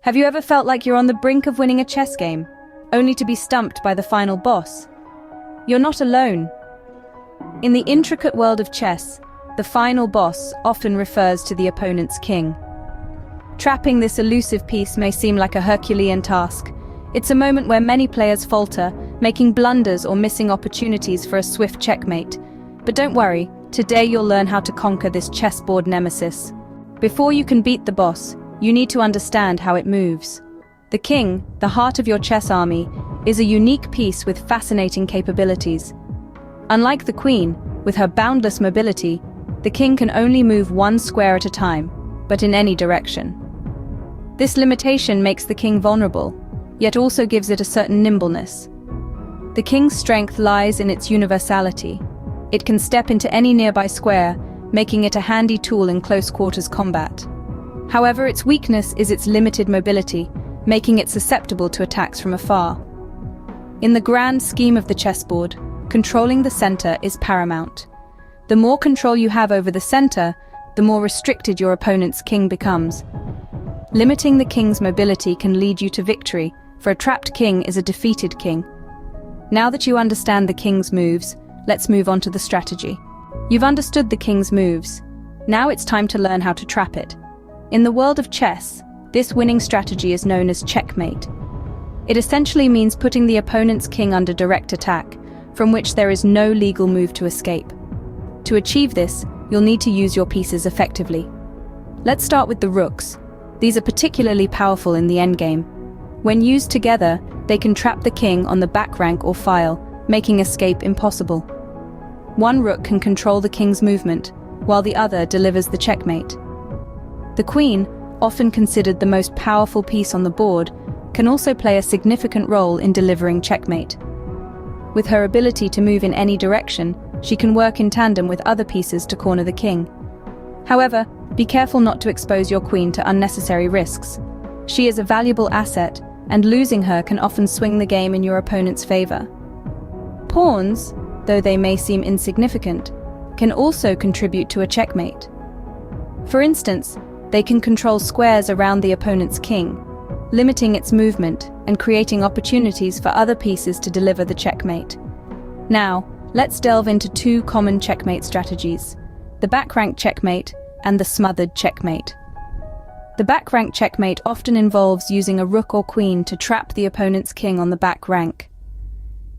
Have you ever felt like you're on the brink of winning a chess game, only to be stumped by the final boss? You're not alone. In the intricate world of chess, the final boss often refers to the opponent's king. Trapping this elusive piece may seem like a Herculean task. It's a moment where many players falter, making blunders or missing opportunities for a swift checkmate. But don't worry, today you'll learn how to conquer this chessboard nemesis. Before you can beat the boss, you need to understand how it moves. The king, the heart of your chess army, is a unique piece with fascinating capabilities. Unlike the queen, with her boundless mobility, the king can only move one square at a time, but in any direction. This limitation makes the king vulnerable, yet also gives it a certain nimbleness. The king's strength lies in its universality. It can step into any nearby square, making it a handy tool in close-quarters combat. However, its weakness is its limited mobility, making it susceptible to attacks from afar. In the grand scheme of the chessboard, controlling the center is paramount. The more control you have over the center, the more restricted your opponent's king becomes. Limiting the king's mobility can lead you to victory, for a trapped king is a defeated king. Now that you understand the king's moves, let's move on to the strategy. You've understood the king's moves. Now it's time to learn how to trap it. In the world of chess, this winning strategy is known as checkmate. It essentially means putting the opponent's king under direct attack, from which there is no legal move to escape. To achieve this, you'll need to use your pieces effectively. Let's start with the rooks. These are particularly powerful in the endgame. When used together, they can trap the king on the back rank or file, making escape impossible. One rook can control the king's movement, while the other delivers the checkmate. The queen, often considered the most powerful piece on the board, can also play a significant role in delivering checkmate. With her ability to move in any direction, she can work in tandem with other pieces to corner the king. However, be careful not to expose your queen to unnecessary risks. She is a valuable asset, and losing her can often swing the game in your opponent's favor. Pawns, though they may seem insignificant, can also contribute to a checkmate. For instance, they can control squares around the opponent's king, limiting its movement and creating opportunities for other pieces to deliver the checkmate. Now, let's delve into two common checkmate strategies: the back rank checkmate and the smothered checkmate. The back rank checkmate often involves using a rook or queen to trap the opponent's king on the back rank.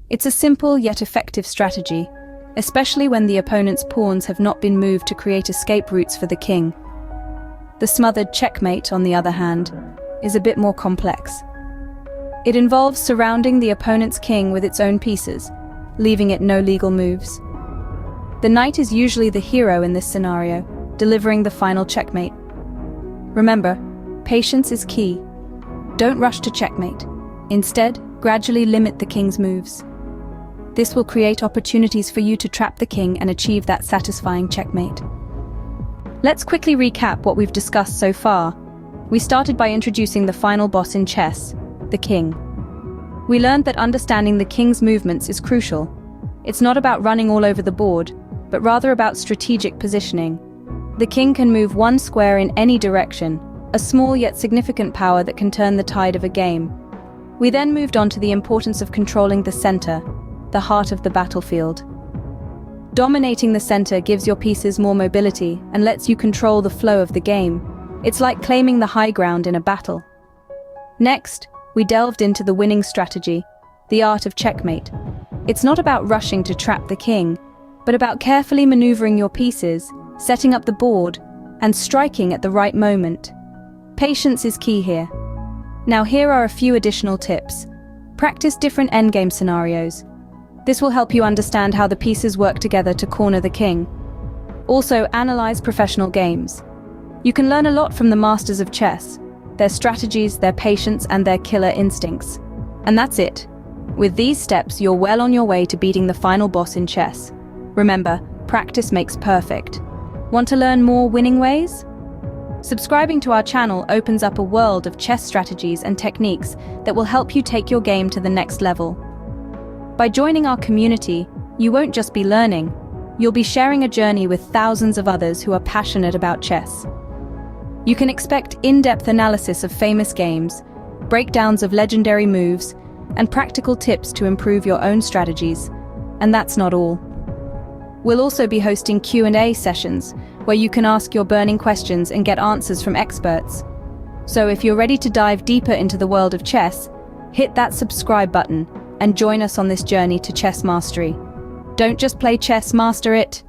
It's a simple yet effective strategy, especially when the opponent's pawns have not been moved to create escape routes for the king. The smothered checkmate, on the other hand, is a bit more complex. It involves surrounding the opponent's king with its own pieces, leaving it no legal moves. The knight is usually the hero in this scenario, delivering the final checkmate. Remember, patience is key. Don't rush to checkmate. Instead, gradually limit the king's moves. This will create opportunities for you to trap the king and achieve that satisfying checkmate. Let's quickly recap what we've discussed so far. We started by introducing the final boss in chess, the king. We learned that understanding the king's movements is crucial. It's not about running all over the board, but rather about strategic positioning. The king can move one square in any direction, a small yet significant power that can turn the tide of a game. We then moved on to the importance of controlling the center, the heart of the battlefield. Dominating the center gives your pieces more mobility and lets you control the flow of the game. It's like claiming the high ground in a battle. Next, we delved into the winning strategy, the art of checkmate. It's not about rushing to trap the king, but about carefully maneuvering your pieces, setting up the board, and striking at the right moment. Patience is key here. Now here are a few additional tips. Practice different endgame scenarios. This will help you understand how the pieces work together to corner the king. Also, analyze professional games. You can learn a lot from the masters of chess, their strategies, their patience, and their killer instincts. And that's it. With these steps, you're well on your way to beating the final boss in chess. Remember, practice makes perfect. Want to learn more winning ways? Subscribing to our channel opens up a world of chess strategies and techniques that will help you take your game to the next level. By joining our community, you won't just be learning, you'll be sharing a journey with thousands of others who are passionate about chess. You can expect in-depth analysis of famous games, breakdowns of legendary moves, and practical tips to improve your own strategies. And that's not all. We'll also be hosting Q&A sessions, where you can ask your burning questions and get answers from experts. So if you're ready to dive deeper into the world of chess, hit that subscribe button and join us on this journey to chess mastery. Don't just play chess, master it.